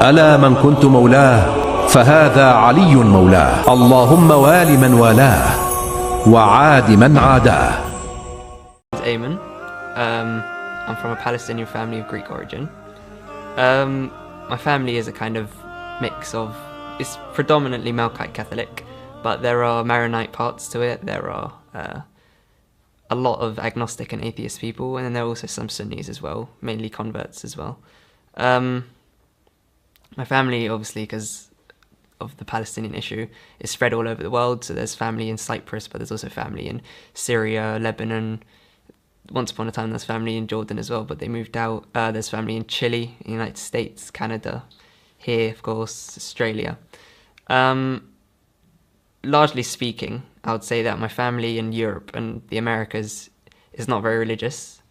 ألا من كنت مولاه فهذا علي مولاه. اللهم وال من والاه وعاد من عاداه. Ayman. I'm from a Palestinian family of Greek origin. My family is a kind of mix of, it's predominantly Melkite Catholic, but there are Maronite parts to it. There are a lot of agnostic and atheist people, and then there are also some Sunnis as well, mainly converts as well. My family, obviously, because of the Palestinian issue, is spread all over the world. So there's family in Cyprus, but there's also family in Syria, Lebanon. Once upon a time, there's family in Jordan as well, but they moved out. There's family in Chile, United States, Canada, here, of course, Australia. Largely speaking, I would say that my family in Europe and the Americas is not very religious,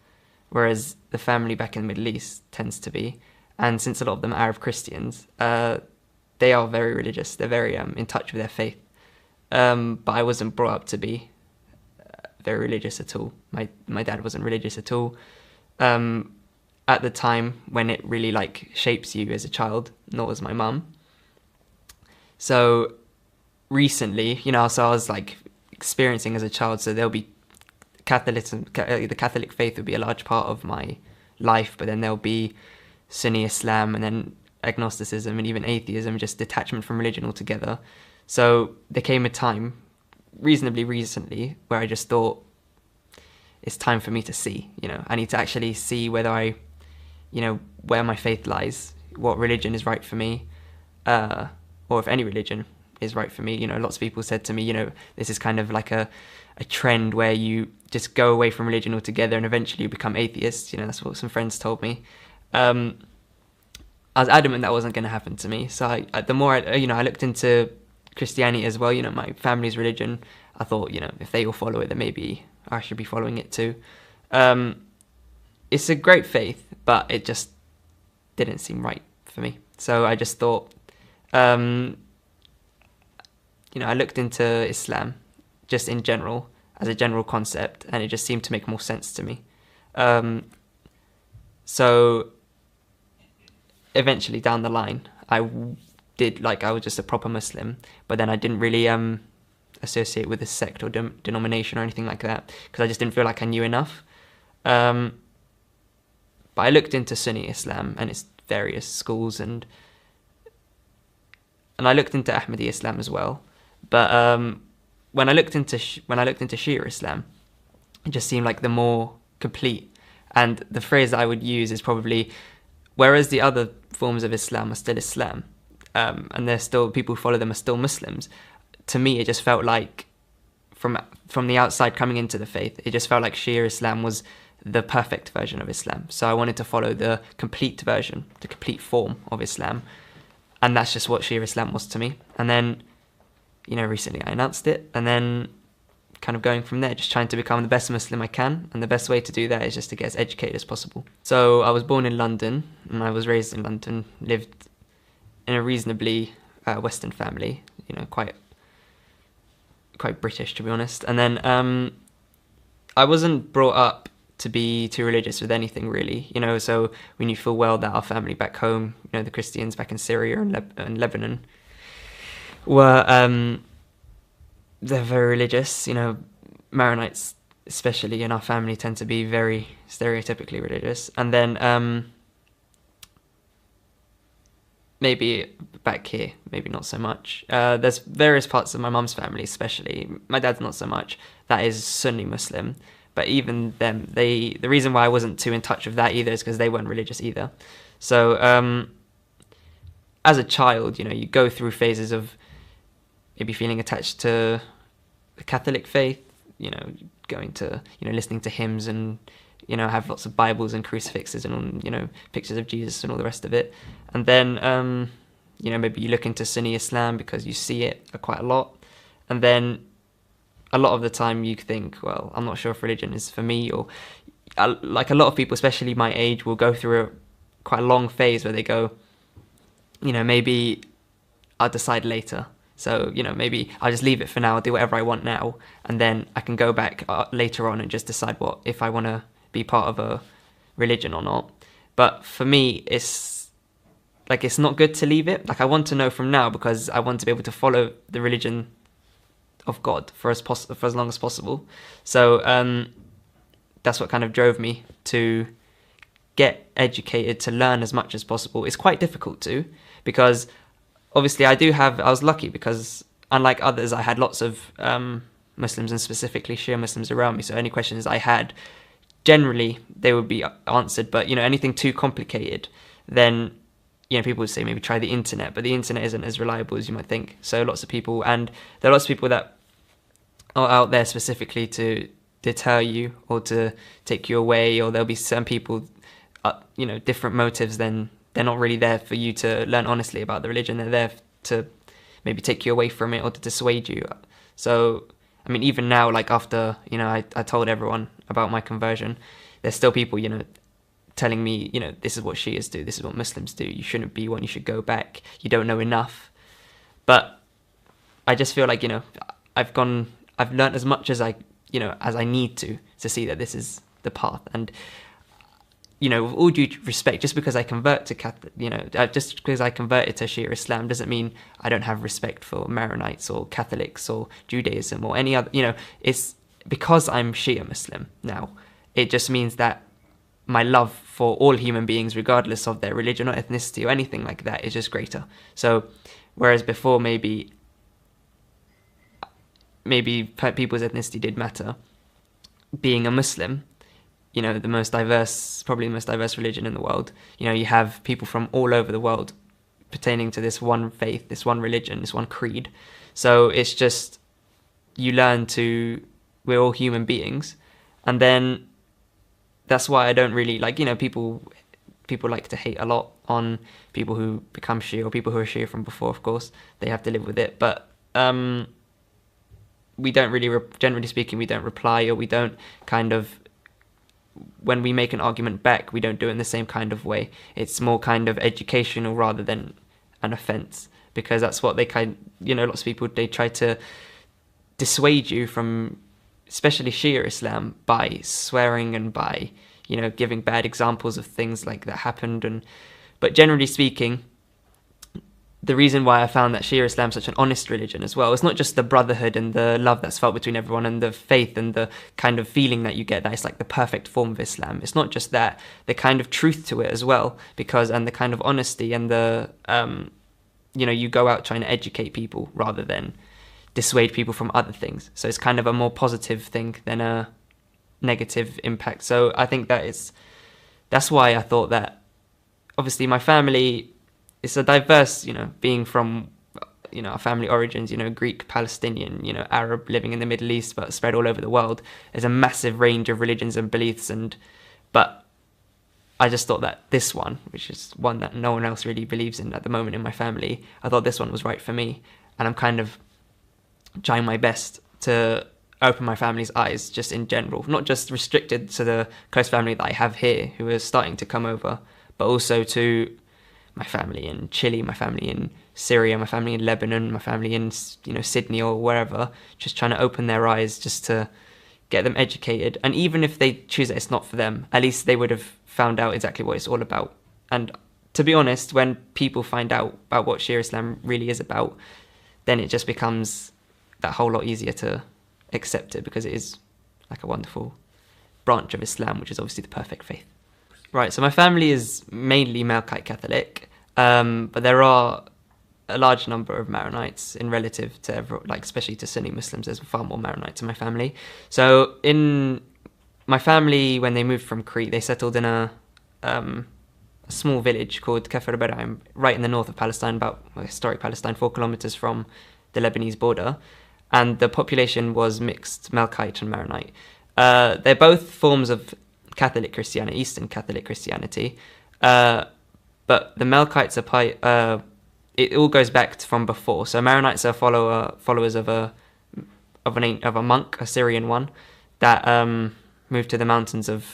whereas the family back in the Middle East tends to be. And since a lot of them are Arab Christians, they are very religious. They're very in touch with their faith. But I wasn't brought up to be very religious at all. My dad wasn't religious at all. At the time when it really shapes you as a child, nor was my mum. So recently, so I was experiencing as a child, so there'll be Catholicism, the Catholic faith would be a large part of my life, but then there'll be Sunni Islam and then agnosticism and even atheism, just detachment from religion altogether. So there came a time reasonably recently where I just thought it's time for me to see, I need to actually see whether I, where my faith lies, what religion is right for me, or if any religion is right for me. Lots of people said to me, this is kind of like a trend where you just go away from religion altogether and eventually you become atheist. That's what some friends told me. I was adamant that wasn't going to happen to me. So the more I looked into Christianity as well, my family's religion, I thought, if they all follow it, then maybe I should be following it too. It's a great faith, but it just didn't seem right for me. So I just thought, I looked into Islam just in general, as a general concept, and it just seemed to make more sense to me. So eventually down the line, I was just a proper Muslim, but then I didn't really associate with a sect or denomination or anything like that, because I just didn't feel like I knew enough. But I looked into Sunni Islam and its various schools, and I looked into Ahmadi Islam as well. But when I looked into Shia Islam, it just seemed like the more complete. And the phrase that I would use is probably, whereas the other forms of Islam are still Islam, and they're still, people who follow them are still Muslims, to me it just felt like, from the outside coming into the faith, it just felt like Shia Islam was the perfect version of Islam. So I wanted to follow the complete version, the complete form of Islam, and that's just what Shia Islam was to me. And then, recently I announced it, and then kind of going from there, just trying to become the best Muslim I can, and the best way to do that is just to get as educated as possible. So I was born in London, and I was raised in London, lived in a reasonably Western family, quite British, to be honest. And then I wasn't brought up to be too religious with anything, really, so we knew full well that our family back home, the Christians back in Syria and Lebanon, were they're very religious. Maronites especially in our family tend to be very stereotypically religious. And then maybe back here, maybe not so much. There's various parts of my mum's family, especially my dad's not so much, that is Sunni Muslim. But even them, the reason why I wasn't too in touch with that either is because they weren't religious either. So as a child, you go through phases of maybe feeling attached to the Catholic faith, going to, listening to hymns and, have lots of Bibles and crucifixes and, pictures of Jesus and all the rest of it. And then, maybe you look into Sunni Islam because you see it quite a lot. And then a lot of the time you think, well, I'm not sure if religion is for me, or like a lot of people, especially my age, will go through quite a long phase where they go, maybe I'll decide later. So, maybe I'll just leave it for now, I'll do whatever I want now, and then I can go back later on and just decide if I want to be part of a religion or not. But for me, it's like it's not good to leave it. Like I want to know from now because I want to be able to follow the religion of God for as long as possible. So that's what kind of drove me to get educated, to learn as much as possible. It's quite difficult to, because obviously I was lucky because unlike others, I had lots of Muslims and specifically Shia Muslims around me. So any questions I had, generally they would be answered. But, anything too complicated, then, people would say maybe try the internet, but the internet isn't as reliable as you might think. So lots of people, and there are lots of people that are out there specifically to deter you or to take you away, or there'll be some people, different motives, then they're not really there for you to learn honestly about the religion. They're there to maybe take you away from it or to dissuade you. So, I mean, even now, like after, I told everyone about my conversion, there's still people, telling me, this is what Shias do, this is what Muslims do, you shouldn't be one, you should go back, you don't know enough. But I just feel like, I've learned as much as as I need to see that this is the path. And, with all due respect, just because I convert to Catholic, just because I converted to Shia Islam doesn't mean I don't have respect for Maronites or Catholics or Judaism or any other, it's because I'm Shia Muslim now. It just means that my love for all human beings, regardless of their religion or ethnicity or anything like that, is just greater. So, whereas before maybe people's ethnicity did matter, being a Muslim, probably the most diverse religion in the world, you have people from all over the world pertaining to this one faith, this one religion, this one creed. So it's just, you learn we're all human beings. And then that's why I don't really like, people like to hate a lot on people who become Shia or people who are Shia from before, of course, they have to live with it. But we don't really, generally speaking, we don't reply, or we don't kind of, when we make an argument back, we don't do it in the same kind of way. It's more kind of educational rather than an offense, because that's what they lots of people, they try to dissuade you from, especially Shia Islam, by swearing and by, giving bad examples of things like that happened. But generally speaking, the reason why I found that Shia Islam is such an honest religion as well, it's not just the brotherhood and the love that's felt between everyone and the faith and the kind of feeling that you get that it's like the perfect form of Islam. It's not just that, the kind of truth to it as well, and the kind of honesty and the, you go out trying to educate people rather than dissuade people from other things. So it's kind of a more positive thing than a negative impact. So I think that's why I thought that, obviously my family, it's a diverse, being from, our family origins, Greek, Palestinian, Arab, living in the Middle East, but spread all over the world. There's a massive range of religions and beliefs, but I just thought that this one, which is one that no one else really believes in at the moment in my family, I thought this one was right for me. And I'm kind of trying my best to open my family's eyes just in general, not just restricted to the close family that I have here who are starting to come over, but also to my family in Chile, my family in Syria, my family in Lebanon, my family in, Sydney or wherever, just trying to open their eyes just to get them educated. And even if they choose that it's not for them, at least they would have found out exactly what it's all about. And to be honest, when people find out about what Shia Islam really is about, then it just becomes that whole lot easier to accept it, because it is like a wonderful branch of Islam, which is obviously the perfect faith. Right, so my family is mainly Melkite Catholic, but there are a large number of Maronites in relative to especially to Sunni Muslims. There's far more Maronites in my family. So in my family, when they moved from Crete, they settled in a small village called Kafr Baraim, right in the north of Palestine, about historic Palestine, 4 kilometers from the Lebanese border, and the population was mixed Melkite and Maronite. They're both forms of Catholic Christianity, Eastern Catholic Christianity, but the Melkites are it all goes back from before. So Maronites are followers of a monk, a Syrian one, that moved to the mountains of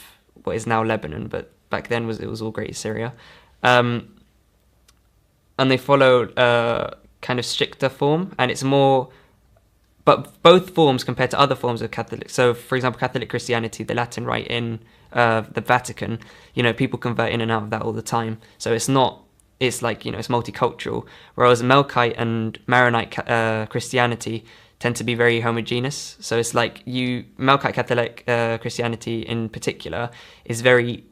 what is now Lebanon, but back then it was all Great Syria, and they follow a kind of stricter form, and it's more. But both forms compared to other forms of Catholic, so for example, Catholic Christianity, the Latin Rite in the Vatican, people convert in and out of that all the time. So it's not it's like, it's multicultural, whereas Melkite and Maronite Christianity tend to be very homogeneous. So it's like Melkite Catholic Christianity in particular is very,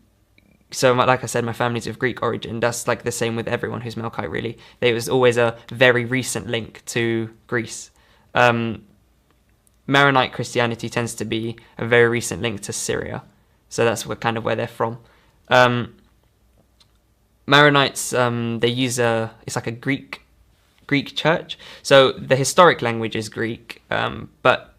so like I said, my family's of Greek origin. That's like the same with everyone who's Melkite, really. There was always a very recent link to Greece. Maronite Christianity tends to be a very recent link to Syria. So that's where they're from. Maronites, they use it's like a Greek church. So the historic language is Greek, but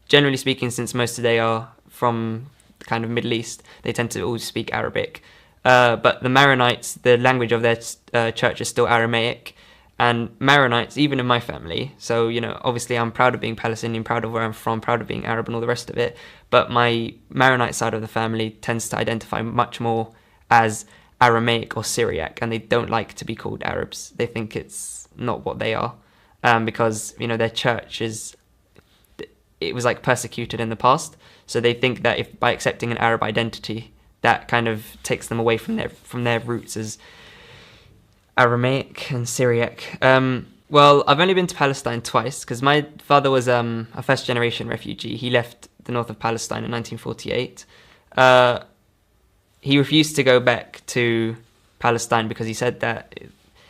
generally speaking, since most today are from the kind of Middle East, they tend to all speak Arabic. But the Maronites, the language of their church is still Aramaic. And Maronites, even in my family, so, obviously I'm proud of being Palestinian, proud of where I'm from, proud of being Arab and all the rest of it, but my Maronite side of the family tends to identify much more as Aramaic or Syriac, and they don't like to be called Arabs. They think it's not what they are, because, their church it was like persecuted in the past, so they think that if by accepting an Arab identity, that kind of takes them away from their roots as Aramaic and Syriac. Well, I've only been to Palestine twice because my father was a first-generation refugee. He left the north of Palestine in 1948. He refused to go back to Palestine because he said that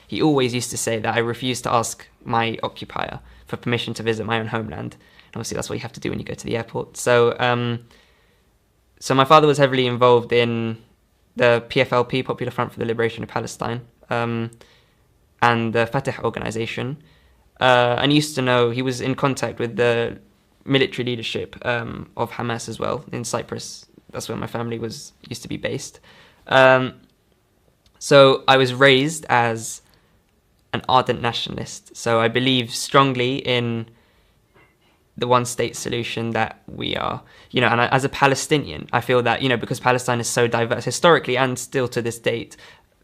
he always used to say that I refused to ask my occupier for permission to visit my own homeland. And obviously, that's what you have to do when you go to the airport. So, so my father was heavily involved in the PFLP, Popular Front for the Liberation of Palestine, and the Fatah organization, and he was in contact with the military leadership of Hamas as well in Cyprus. That's where my family used to be based. So I was raised as an ardent nationalist. So I believe strongly in the one-state solution that we are, and as a Palestinian, I feel that, because Palestine is so diverse historically and still to this date,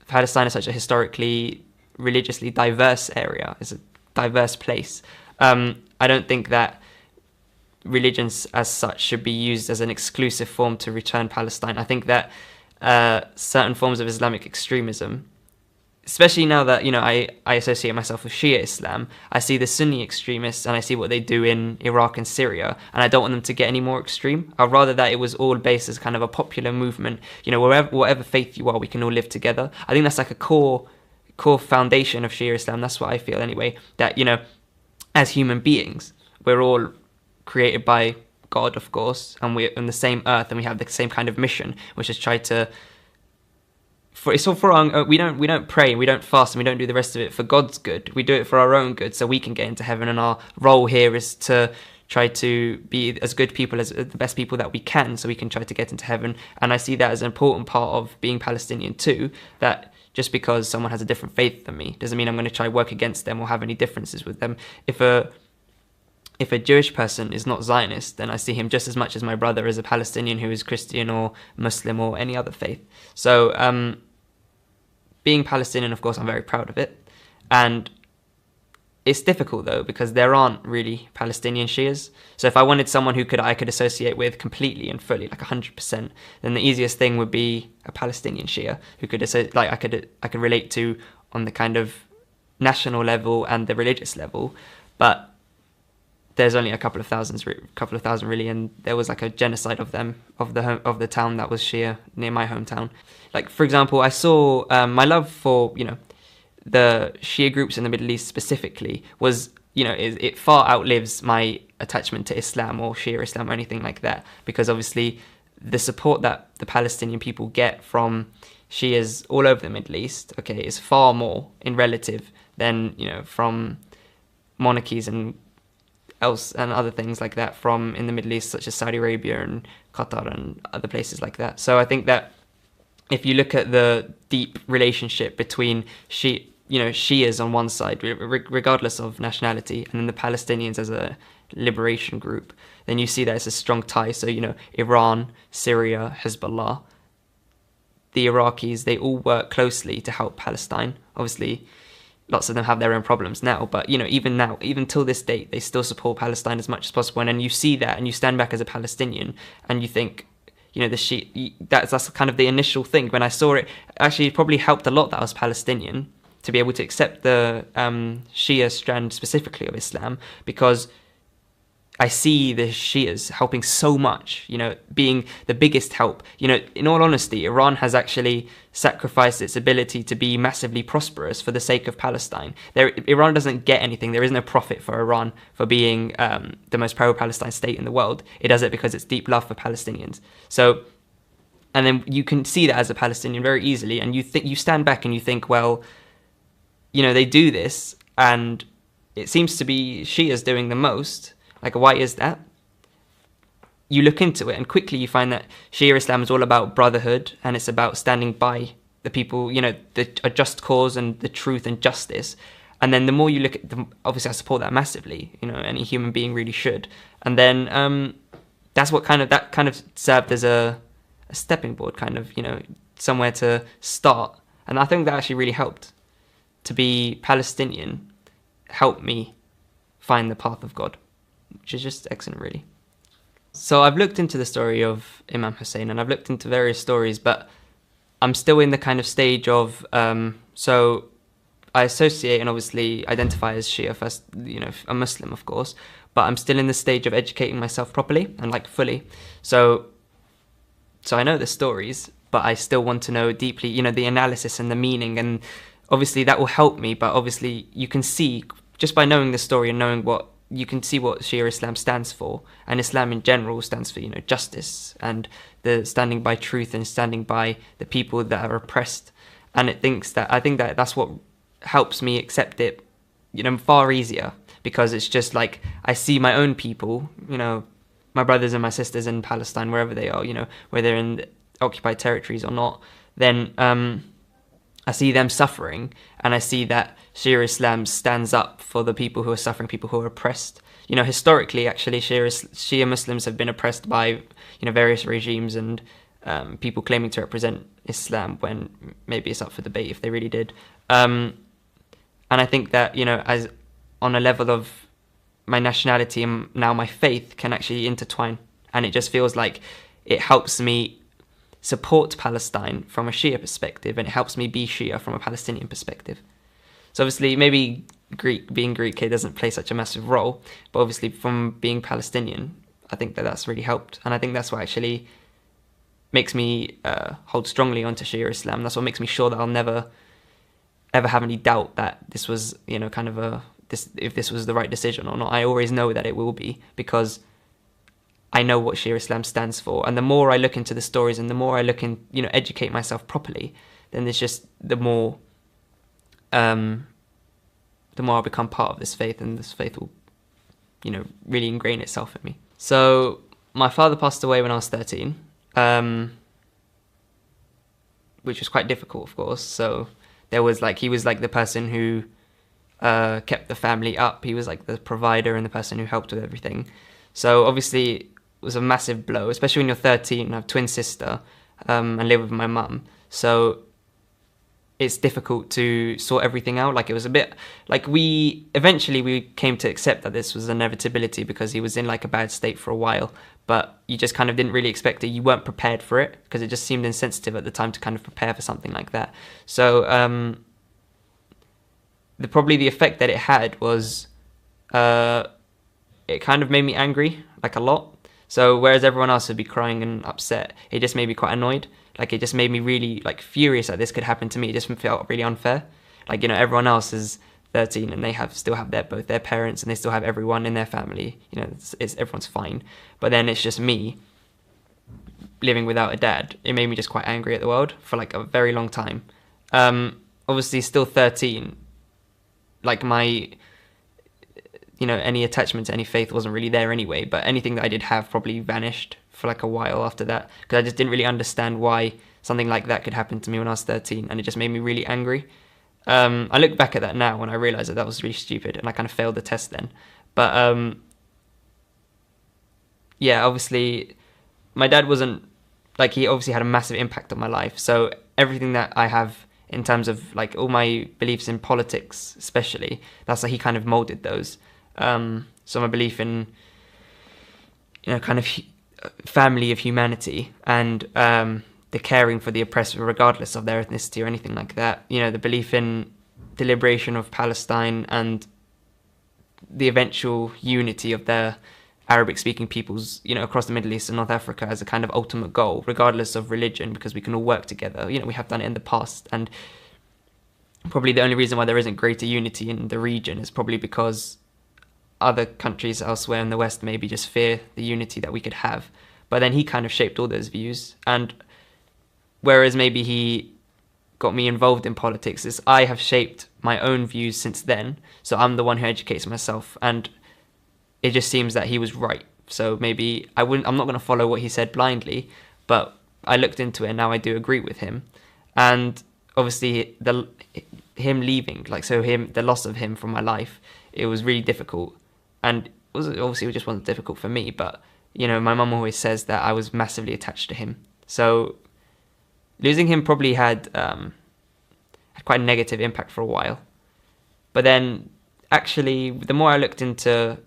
Palestine is such a historically, religiously diverse area. It's a diverse place. I don't think that religions as such should be used as an exclusive form to return Palestine. I think that certain forms of Islamic extremism, especially now that, I associate myself with Shia Islam, I see the Sunni extremists and I see what they do in Iraq and Syria, and I don't want them to get any more extreme. I'd rather that it was all based as kind of a popular movement, whatever faith you are, we can all live together. I think that's like a core foundation of Shia Islam. That's what I feel anyway, that, as human beings, we're all created by God, of course, and we're on the same earth and we have the same kind of mission, which is try to, it's all for our, we don't pray, we don't fast, and we don't do the rest of it for God's good. We do it for our own good, so we can get into heaven. And our role here is to try to be as good people, as the best people that we can, so we can try to get into heaven. And I see that as an important part of being Palestinian too, that just because someone has a different faith than me doesn't mean I'm going to try work against them or have any differences with them. If a Jewish person is not Zionist, then I see him just as much as my brother is a Palestinian who is Christian or Muslim or any other faith. So being Palestinian, of course, I'm very proud of it. And it's difficult, though, because there aren't really Palestinian Shias. So if I wanted someone I could associate with completely and fully, like 100%, then the easiest thing would be a Palestinian Shia who I could relate to on the kind of national level and the religious level. But there's only a couple of thousand really, and there was like a genocide of them, of the town that was Shia near my hometown. Like, for example, I saw my love for, the Shia groups in the Middle East specifically was, it far outlives my attachment to Islam or Shia Islam or anything like that, because obviously the support that the Palestinian people get from Shias all over the Middle East, is far more in relative than, from monarchies and other things like that from in the Middle East, such as Saudi Arabia and Qatar and other places like that. So I think that if you look at the deep relationship between Shias on one side, regardless of nationality, and then the Palestinians as a liberation group, then you see that it's a strong tie. So, Iran, Syria, Hezbollah, the Iraqis, they all work closely to help Palestine. Obviously, lots of them have their own problems now, but even now, even till this date, they still support Palestine as much as possible. And then you see that, and you stand back as a Palestinian, and you think, that's kind of the initial thing when I saw it. Actually, it probably helped a lot that I was Palestinian, to be able to accept the Shia strand specifically of Islam, because I see the Shias helping so much, being the biggest help. In all honesty, Iran has actually sacrificed its ability to be massively prosperous for the sake of Palestine. Iran doesn't get anything. There is no profit for Iran for being the most pro-Palestine state in the world. It does it because it's deep love for Palestinians. So, and then you can see that as a Palestinian very easily, and you stand back and you think, well, they do this, and it seems to be Shias doing the most. Like, why is that? You look into it and quickly you find that Shia Islam is all about brotherhood, and it's about standing by the people, a just cause and the truth and justice. And then the more you look at them, obviously I support that massively, any human being really should. And then that's what kind of served as a stepping board, somewhere to start. And I think that actually really helped. To be Palestinian helped me find the path of God, which is just excellent, really. So I've looked into the story of Imam Hussein, and I've looked into various stories, but I'm still in the kind of stage of, so I associate and obviously identify as Shia first, a Muslim, of course, but I'm still in the stage of educating myself properly and fully. So I know the stories, but I still want to know deeply, the analysis and the meaning, and obviously that will help me. But obviously you can see, just by knowing the story and knowing you can see what Shia Islam stands for, and Islam in general stands for, justice and the standing by truth and standing by the people that are oppressed. And I think that that's what helps me accept it, far easier, because it's just like I see my own people, my brothers and my sisters in Palestine, wherever they are, whether they're in occupied territories or not, then I see them suffering, and I see that Shia Islam stands up for the people who are suffering, people who are oppressed. Historically, actually, Shia Muslims have been oppressed by, various regimes and people claiming to represent Islam, when maybe it's up for debate if they really did. And I think that, as on a level of my nationality and now my faith can actually intertwine, and it just feels like it helps me support Palestine from a Shia perspective, and it helps me be Shia from a Palestinian perspective. So obviously maybe being Greek here doesn't play such a massive role, but obviously from being Palestinian, I think that that's really helped. And I think that's what actually makes me hold strongly onto Shia Islam. That's what makes me sure that I'll never ever have any doubt that this was, if this was the right decision or not. I always know that it will be, because I know what Shia Islam stands for. And the more I look into the stories and the more I look in, educate myself properly, then there's just the more I'll become part of this faith, and this faith will, really ingrain itself in me. So my father passed away when I was 13, which was quite difficult, of course. So he was the person who kept the family up. He was like the provider and the person who helped with everything. So obviously it was a massive blow, especially when you're 13 and I have a twin sister and live with my mum. So it's difficult to sort everything out. It was a bit we came to accept that this was an inevitability, because he was in a bad state for a while, but you just kind of didn't really expect it. You weren't prepared for it, because it just seemed insensitive at the time to kind of prepare for something like that. So the effect that it had was it kind of made me angry, a lot. So whereas everyone else would be crying and upset, it just made me quite annoyed. It just made me really furious that this could happen to me. It just felt really unfair. Everyone else is 13 and they still have both their parents, and they still have everyone in their family. Everyone's fine. But then it's just me living without a dad. It made me just quite angry at the world for a very long time. Obviously still 13. My any attachment to any faith wasn't really there anyway, but anything that I did have probably vanished for a while after that, because I just didn't really understand why something like that could happen to me when I was 13, and it just made me really angry. I look back at that now and I realise that was really stupid, and I kind of failed the test then. But obviously my dad wasn't, he obviously had a massive impact on my life. So everything that I have in terms of all my beliefs in politics especially, that's he kind of moulded those. So my belief in, kind of family of humanity, and the caring for the oppressed regardless of their ethnicity or anything like that. The belief in the liberation of Palestine and the eventual unity of the Arabic-speaking peoples, across the Middle East and North Africa as a kind of ultimate goal, regardless of religion, because we can all work together. We have done it in the past, and probably the only reason why there isn't greater unity in the region is probably because other countries elsewhere in the West maybe just fear the unity that we could have. But then he kind of shaped all those views, and whereas maybe he got me involved in politics, is I have shaped my own views since then. So I'm the one who educates myself, and it just seems that he was right. So maybe I'm not going to follow what he said blindly, but I looked into it and now I do agree with him. And obviously him leaving, the loss of him from my life, it was really difficult. And it just wasn't difficult for me, but my mum always says that I was massively attached to him. So losing him probably had quite a negative impact for a while. But then actually, the more I looked into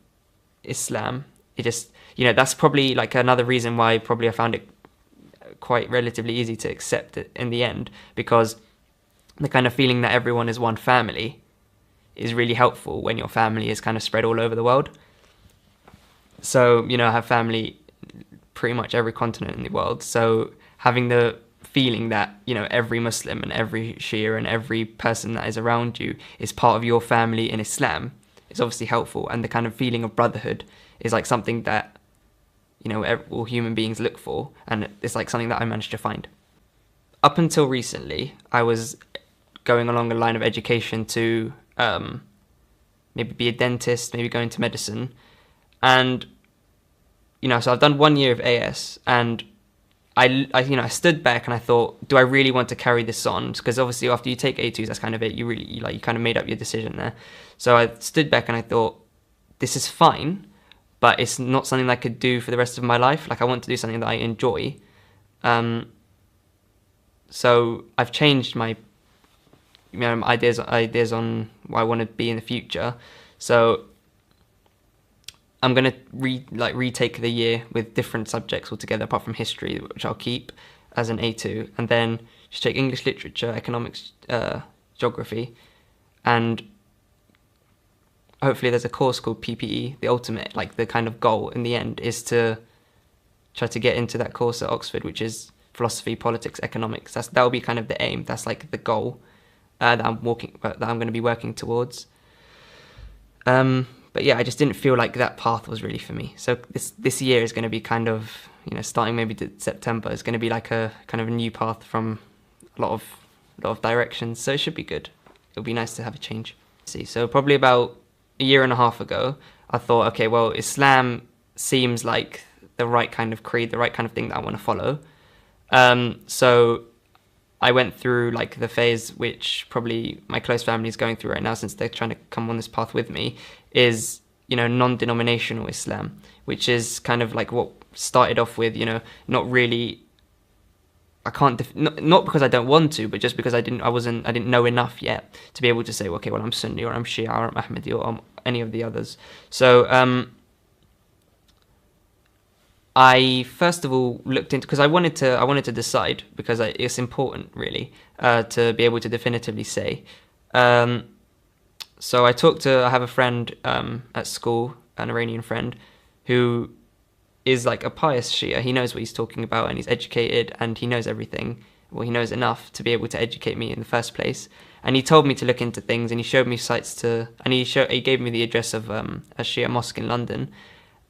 Islam, it just, that's probably like another reason why probably I found it quite relatively easy to accept it in the end, because the kind of feeling that everyone is one family is really helpful when your family is kind of spread all over the world. So, I have family pretty much every continent in the world. So having the feeling that, every Muslim and every Shia and every person that is around you is part of your family in Islam is obviously helpful. And the kind of feeling of brotherhood is like something that, all human beings look for. And it's like something that I managed to find. Up until recently, I was going along a line of education to maybe be a dentist, maybe go into medicine. And, so I've done 1 year of AS, and I stood back and I thought, do I really want to carry this on? Because obviously after you take A2s, that's kind of it. You kind of made up your decision there. So I stood back and I thought, this is fine, but it's not something I could do for the rest of my life. Like, I want to do something that I enjoy. So I've changed my ideas on what I want to be in the future. So I'm going to retake the year with different subjects altogether, apart from history, which I'll keep as an A2, and then just take English literature, economics, geography, and hopefully there's a course called PPE. The ultimate, the kind of goal in the end is to try to get into that course at Oxford, which is philosophy, politics, economics. That will be kind of the aim. That's the goal that I'm going to be working towards. But yeah, I just didn't feel like that path was really for me. So this year is going to be kind of, starting maybe September, is going to be like a kind of a new path from a lot of directions. So it should be good. It'll be nice to have a change. So probably about a year and a half ago, I thought, okay, well, Islam seems like the right kind of creed, the right kind of thing that I want to follow. So I went through the phase which probably my close family is going through right now, since they're trying to come on this path with me, is, non-denominational Islam, which is kind of like what started off with, not really, I can't, not because I don't want to, but just because I didn't know enough yet to be able to say, okay, well, I'm Sunni, or I'm Shia, or I'm Ahmadi, or I'm any of the others. So, I first of all looked into, because I wanted to decide, because it's important really to be able to definitively say. So I have a friend at school, an Iranian friend, who is like a pious Shia. He knows what he's talking about, and he's educated, and he knows everything. Well, he knows enough to be able to educate me in the first place. And he told me to look into things, and he showed me sites and he gave me the address of a Shia mosque in London,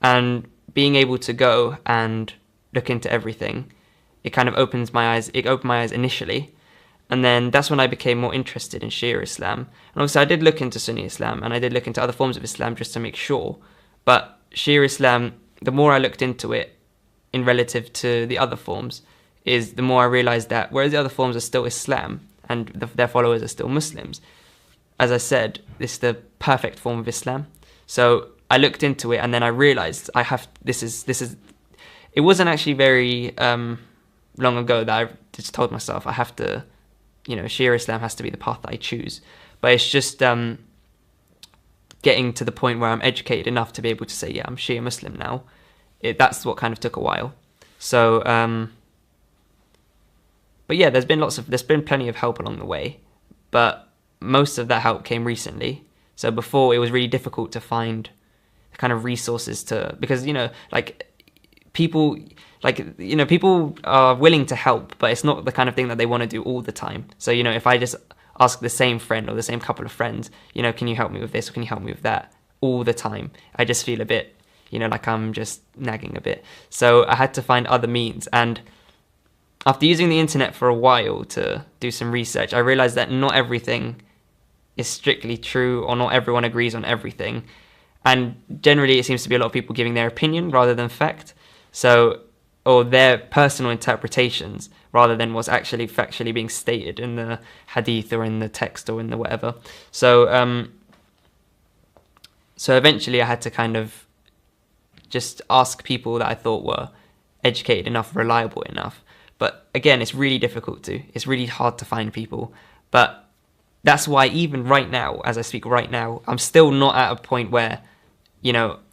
and being able to go and look into everything, it kind of opened my eyes. It opened my eyes initially, and then that's when I became more interested in Shia Islam. And obviously I did look into Sunni Islam, and I did look into other forms of Islam just to make sure. But Shia Islam, the more I looked into it in relative to the other forms, is the more I realized that whereas the other forms are still Islam and their followers are still Muslims, as I said, this is the perfect form of Islam. So I looked into it, and then I realized this is. It wasn't actually very long ago that I just told myself I have to, Shia Islam has to be the path that I choose. But it's just getting to the point where I'm educated enough to be able to say, yeah, I'm Shia Muslim now. That's what kind of took a while. So, but yeah, there's been plenty of help along the way. But most of that help came recently. So before, it was really difficult to find the kind of resources because, people, people are willing to help, but it's not the kind of thing that they want to do all the time. So, if I just ask the same friend or the same couple of friends, can you help me with this or can you help me with that all the time, I just feel a bit, like I'm just nagging a bit. So I had to find other means. And after using the internet for a while to do some research, I realized that not everything is strictly true, or not everyone agrees on everything. And generally, it seems to be a lot of people giving their opinion rather than fact. So, or their personal interpretations rather than what's actually factually being stated in the hadith or in the text or in the whatever. So, so eventually I had to kind of just ask people that I thought were educated enough, reliable enough. But again, it's really difficult to. It's really hard to find people. But that's why even right now, as I speak right now, I'm still not at a point where,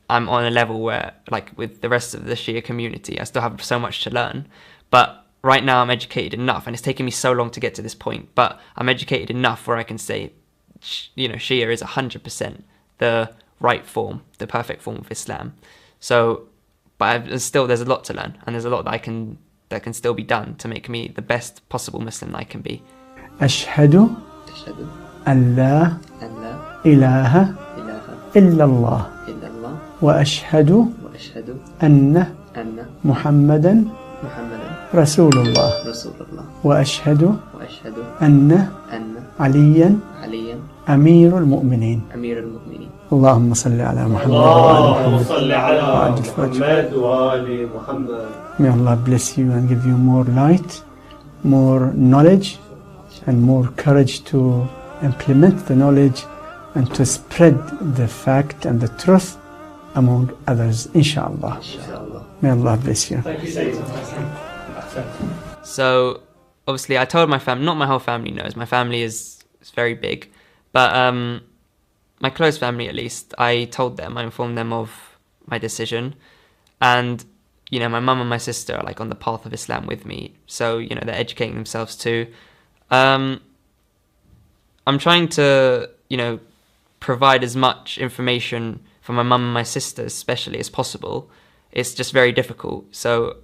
I'm on a level where, like with the rest of the Shia community, I still have so much to learn. But right now I'm educated enough, and it's taken me so long to get to this point, but I'm educated enough where I can say, Shia is 100% the right form, the perfect form of Islam. So, but there's a lot to learn, and there's a lot that can still be done to make me the best possible Muslim that I can be. أشهد أن لا إله إلا الله وأشهد أن محمدا رسول الله وأشهد أن عليا أمير المؤمنين اللهم صل على محمد وآل محمد. May Allah bless you and give you more light, more knowledge, and more courage to implement the knowledge and to spread the fact and the truth among others, inshallah. May Allah bless you. Thank you, So, obviously, I told my family, not my whole family knows, my family is very big, but my close family at least, I told them, I informed them of my decision, and my mum and my sister are like on the path of Islam with me, so they're educating themselves too. I'm trying to provide as much information for my mum and my sister especially as possible. It's just very difficult. So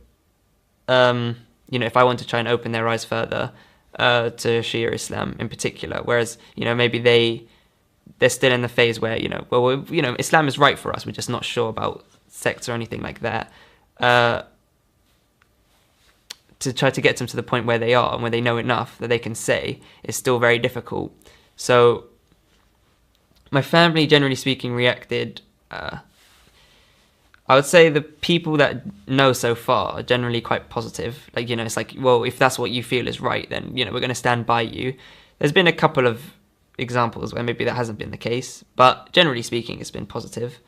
if I want to try and open their eyes further to Shia Islam in particular, whereas maybe they're still in the phase where Islam is right for us, we're just not sure about sects or anything like that, to try to get them to the point where they are and where they know enough that they can say is still very difficult. So my family, generally speaking, reacted, I would say the people that know so far are generally quite positive. Like, it's like, well, if that's what you feel is right, then, we're going to stand by you. There's been a couple of examples where maybe that hasn't been the case, but generally speaking, it's been positive.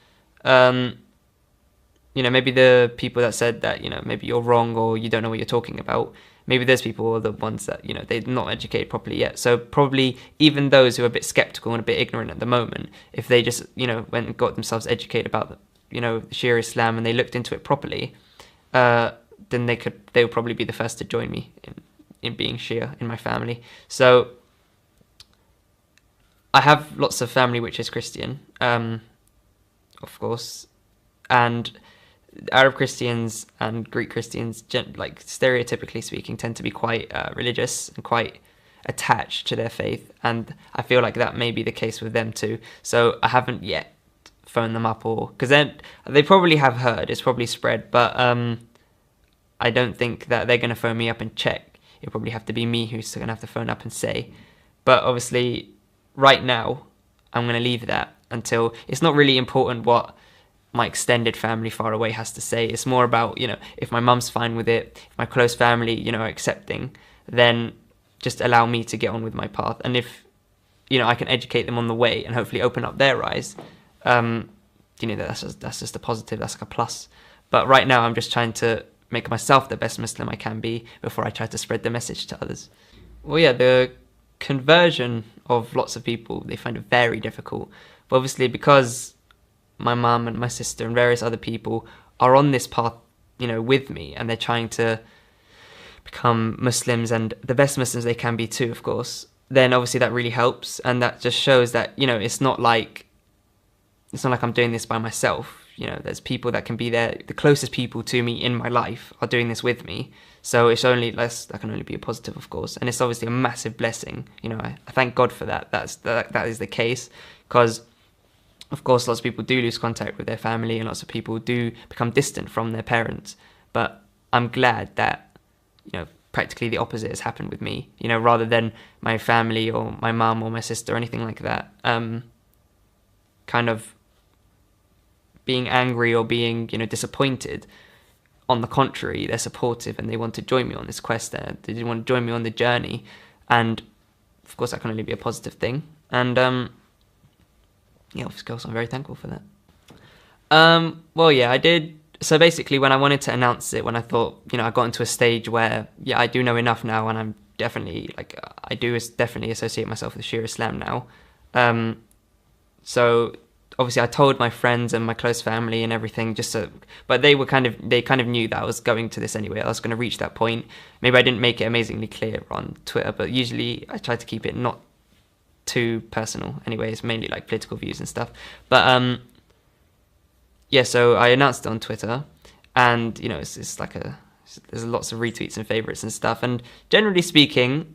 Maybe the people that said that, maybe you're wrong or you don't know what you're talking about, maybe those people are the ones that, they're not educated properly yet. So probably even those who are a bit skeptical and a bit ignorant at the moment, if they just, went and got themselves educated about, Shia Islam and they looked into it properly, then they would probably be the first to join me in being Shia in my family. So I have lots of family which is Christian, of course, and Arab Christians and Greek Christians, like stereotypically speaking, tend to be quite religious and quite attached to their faith, and I feel like that may be the case with them too. So I haven't yet phoned them up, or because they probably have heard, it's probably spread, but I don't think that they're going to phone me up and check. It'll probably have to be me who's going to have to phone up and say. But obviously, right now, I'm going to leave that until it's not really important what my extended family far away has to say. It's more about, if my mum's fine with it, if my close family, are accepting, then just allow me to get on with my path. And if, I can educate them on the way and hopefully open up their eyes, that's just a positive, that's like a plus. But right now I'm just trying to make myself the best Muslim I can be before I try to spread the message to others. Well, yeah, the conversion of lots of people, they find it very difficult. But obviously because my mum and my sister and various other people are on this path, with me, and they're trying to become Muslims and the best Muslims they can be too, of course, then obviously that really helps, and that just shows that, you know, it's not like I'm doing this by myself. You know, there's people that can be there, the closest people to me in my life are doing this with me. So it's only less, that can only be a positive, of course, and it's obviously a massive blessing. You know, I thank God for that. That is the case, because of course lots of people do lose contact with their family, and lots of people do become distant from their parents. But I'm glad that, you know, practically the opposite has happened with me, you know, rather than my family or my mum or my sister or anything like that kind of being angry or being, you know, disappointed. On the contrary, they're supportive and they want to join me on this quest. They want to join me on the journey, and of course that can only be a positive thing. And yeah, of course I'm very thankful for that. Well, yeah, I did. So basically, when I wanted to announce it, when I thought, you know, I got into a stage where, yeah, I do know enough now, and I'm definitely, like, I do definitely associate myself with Shia Islam now. So obviously I told my friends and my close family and everything, just so, but they kind of knew that I was going to this anyway. I was going to reach that point. Maybe I didn't make it amazingly clear on Twitter, but usually I try to keep it not too personal anyway. It's mainly like political views and stuff. But yeah, so I announced it on Twitter, and, you know, it's like there's lots of retweets and favorites and stuff, and generally speaking,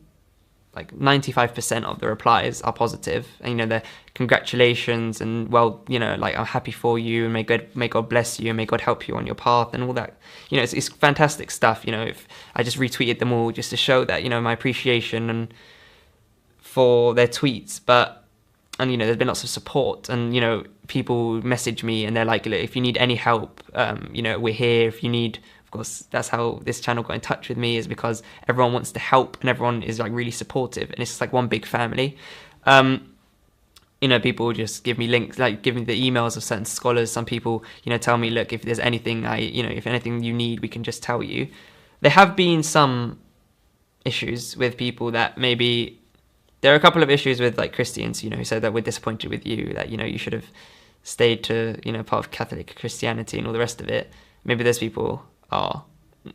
like 95% of the replies are positive, and, you know, they're congratulations and, well, you know, like, I'm happy for you, and may God bless you, and may God help you on your path and all that. You know, it's fantastic stuff. You know, if I just retweeted them all just to show that, you know, my appreciation and for their tweets. And, you know, there's been lots of support, and, you know, people message me and they're like, if you need any help, you know, we're here. If you need, of course, that's how this channel got in touch with me, is because everyone wants to help and everyone is, like, really supportive, and it's just like one big family. You know, people just give me links, like give me the emails of certain scholars. Some people, you know, tell me, look, if there's anything if anything you need, we can just tell you. There have been some issues with people that maybe, there are a couple of issues with, like, Christians, you know, who said that we're disappointed with you, that, you know, you should have stayed to, you know, part of Catholic Christianity and all the rest of it. Maybe those people are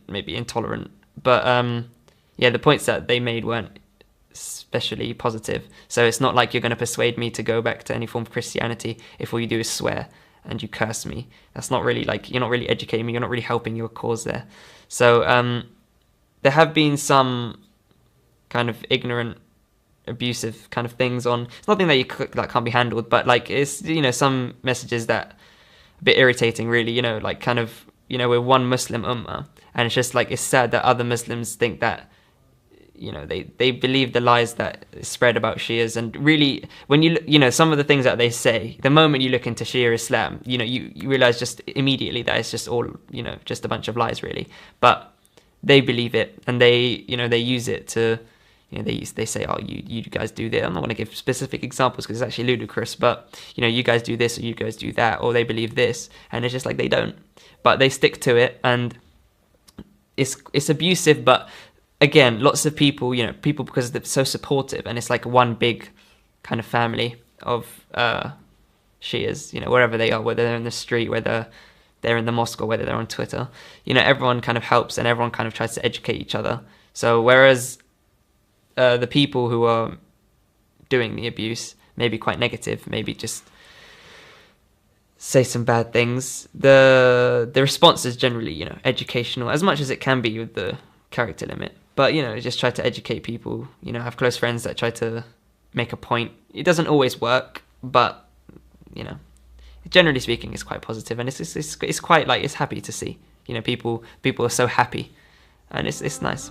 maybe intolerant, but yeah, the points that they made weren't especially positive. So it's not like you're going to persuade me to go back to any form of Christianity if all you do is swear and you curse me. That's not really, like, you're not really educating me, you're not really helping your cause there. So there have been some kind of ignorant, abusive kind of things on, it's nothing that can't be handled, but, like, it's, you know, some messages that are a bit irritating, really, you know, like, kind of, you know, we're one Muslim ummah, and it's just, like, it's sad that other Muslims think that, you know, they believe the lies that spread about Shias. And really, when you know, some of the things that they say, the moment you look into Shia Islam, you know, you realize just immediately that it's just all, you know, just a bunch of lies, really. But they believe it, and they, you know, they use it to, you know, they say, oh, you guys do this. I'm not going to give specific examples because it's actually ludicrous, but, you know, you guys do this, or you guys do that, or they believe this, and it's just like, they don't, but they stick to it, and it's abusive. But again, lots of people, you know, people, because they're so supportive, and it's like one big kind of family of Shias, you know, wherever they are, whether they're in the street, whether they're in the mosque, or whether they're on Twitter, you know, everyone kind of helps, and everyone kind of tries to educate each other. So whereas the people who are doing the abuse may be quite negative, maybe just say some bad things, the response is generally, you know, educational, as much as it can be with the character limit. But, you know, just try to educate people. You know, I have close friends that try to make a point. It doesn't always work, but, you know, generally speaking, it's quite positive, and it's quite, like, it's happy to see. You know, people are so happy, and it's nice.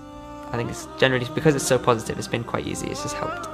I think it's generally, because it's so positive, it's been quite easy. It's just helped.